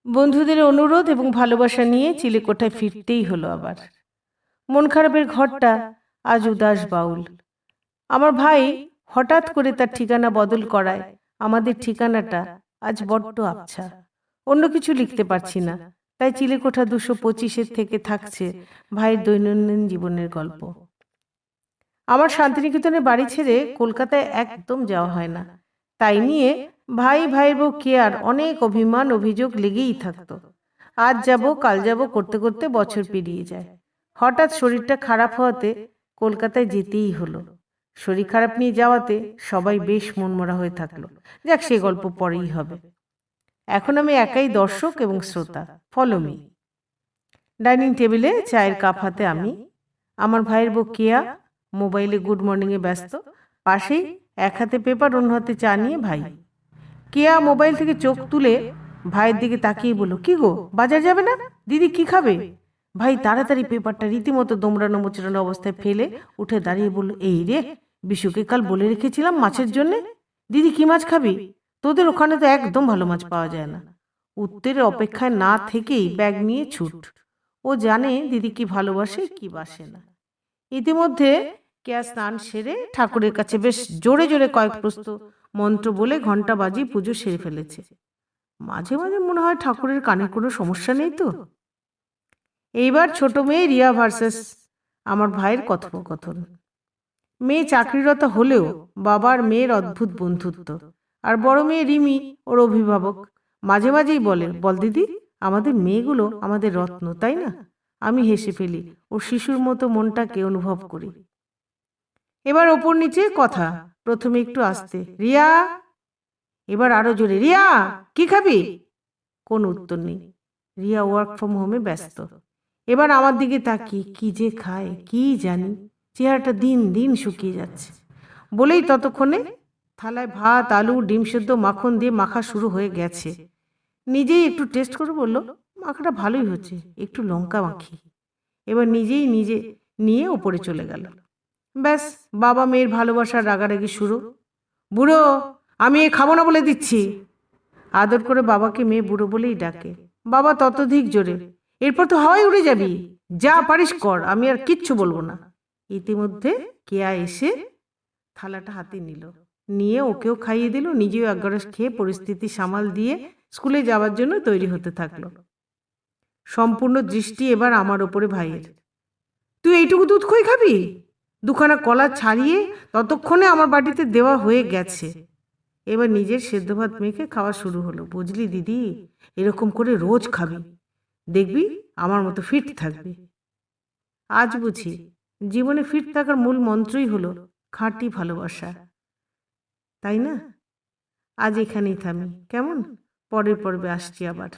বন্ধুদের অনুরোধ এবং ভালোবাসা নিয়ে চিলেকোঠায় ফিরতেই হলো আবার। মন খারাপের ঘরটা আজ উদাস বাউল। আমার ভাই হঠাৎ করে তার ঠিকানা বদল করায় আমাদের ঠিকানাটা আজ বড্ড আবছা। অন্য কিছু লিখতে পারছি না, তাই চিলেকোঠা 225 থেকে থাকছে ভাইয়ের দৈনন্দিন জীবনের গল্প। আমার শান্তিনিকেতনে বাড়ি ছেড়ে কলকাতায় একদম যাওয়া হয় না, তাই নিয়ে ভাইয়ের বউ কেয়ার অনেক অভিমান অভিযোগ লেগেই থাকতো। আজ যাব কাল যাব করতে করতে বছর পেরিয়ে যায়। হঠাৎ শরীরটা খারাপ হওয়াতে কলকাতায় যেতেই হলো। শরীর খারাপ নিয়ে যাওয়াতে সবাই বেশ মনমরা হয়ে থাকলো। যাক, সে গল্প পরেই হবে। এখন আমি একাই দর্শক এবং শ্রোতা। Follow me. ডাইনিং টেবিলে চায়ের কাপ হাতে আমি, আমার ভাইয়ের বউ কেয়া মোবাইলে গুড মর্নিংয়ে ব্যস্ত, পাশেই এক হাতে পেপার অন্য হাতে চা নিয়ে ভাই। কেয়া মোবাইল থেকে চোখ তুলে ভাইয়ের দিকে তাকিয়ে বলল, কি গো, বাজার যাবে না? দিদি কি খাবে? ভাই তাড়াতাড়ি পেপারটা রীতিমতো দোমড়ানো মোচড়ানো অবস্থায় ফেলে উঠে দাঁড়িয়ে বলল, এই রে, বিশুকে কাল বলে রেখেছিলাম মাছের জন্যে। দিদি কি মাছ খাবি? তোদের ওখানে তো একদম ভালো মাছ পাওয়া যায় না। উত্তরের অপেক্ষায় না থেকেই ব্যাগ নিয়ে ছুট। ও জানে দিদি কি ভালোবাসে কি বাসে না। ইতিমধ্যে কেয়া স্নান সেরে ঠাকুরের কাছে বেশ জোরে জোরে কয়েক প্রস্ত মন্ত্র বলে ঘন্টা বাজিয়ে পুজো সেরে ফেলেছে। মাঝে মাঝে মনে হয় ঠাকুরের কানে কোনো সমস্যা নেই তো। এইবার ছোট মেয়ে রিয়া ভার্সেস আমার ভাইয়ের কথোপকথন। মেয়ে চাকরিরত হলেও বাবার মেয়ের অদ্ভুত বন্ধুত্ব। আর বড় মেয়ে রিমি ওর অভিভাবক মাঝে মাঝেই বলে, বল দিদি, আমাদের মেয়েগুলো আমাদের রত্ন, তাই না? আমি হেসে ফেলি, ওর শিশুর মতো মনটাকে অনুভব করি। এবার ওপর নিচে কথা, প্রথমে একটু আস্তে, রিয়া। এবার আরো জোরে, রিয়া কি খাবি? কোনো উত্তর নেই। রিয়া ওয়ার্ক ফ্রম হোমে ব্যস্ত। এবার আমার দিকে তাকিয়ে, কি যে খায় কি জানি, চেহারাটা দিন দিন শুকিয়ে যাচ্ছে। বলেই ততক্ষণে থালায় ভাত, আলু, ডিম সেদ্ধ, মাখন দিয়ে মাখা শুরু হয়ে গেছে। নিজেই একটু টেস্ট করে বলল, মাখাটা ভালোই হচ্ছে, একটু লঙ্কা মাখি। এবার নিজেই নিজে নিয়ে ওপরে চলে গেল। ব্যাস, বাবা মেয়ের ভালোবাসার রাগারাগি শুরু। বুড়ো, আমি এ খাবো না বলে দিচ্ছি। আদর করে বাবাকে মেয়ে বুড়ো বলেই ডাকে। বাবা ততোধিক জোরে, এরপর তো হাওয়ায় উড়ে যাবি, যা পারিস কর, আমি আর কিচ্ছু বলবো না। ইতিমধ্যে কেয়া এসে থালাটা হাতে নিল, নিয়ে ওকেও খাইয়ে দিল, নিজেও এক গ্রাস খেয়ে পরিস্থিতি সামাল দিয়ে স্কুলে যাওয়ার জন্য তৈরি হতে থাকলো। সম্পূর্ণ দৃষ্টি এবার আমার ওপরে ভাইয়ের। তুই এইটুকু দুধ খই খাবি? দুখানা কলা ছাড়িয়ে ততক্ষণে আমার বাটিতে দেওয়া হয়ে গেছে। এবার নিজের সেদ্ধ ভাত মেখে খাওয়া শুরু হলো। বুঝলি দিদি, এরকম করে রোজ খাবি, দেখবি আমার মতো ফিট থাকবি। আজ বুঝি জীবনে ফিট থাকার মূল মন্ত্রই হলো খাঁটি ভালোবাসা, তাই না? আজ এখানেই থামি, কেমন? পরের পর্বে আসছি আবার।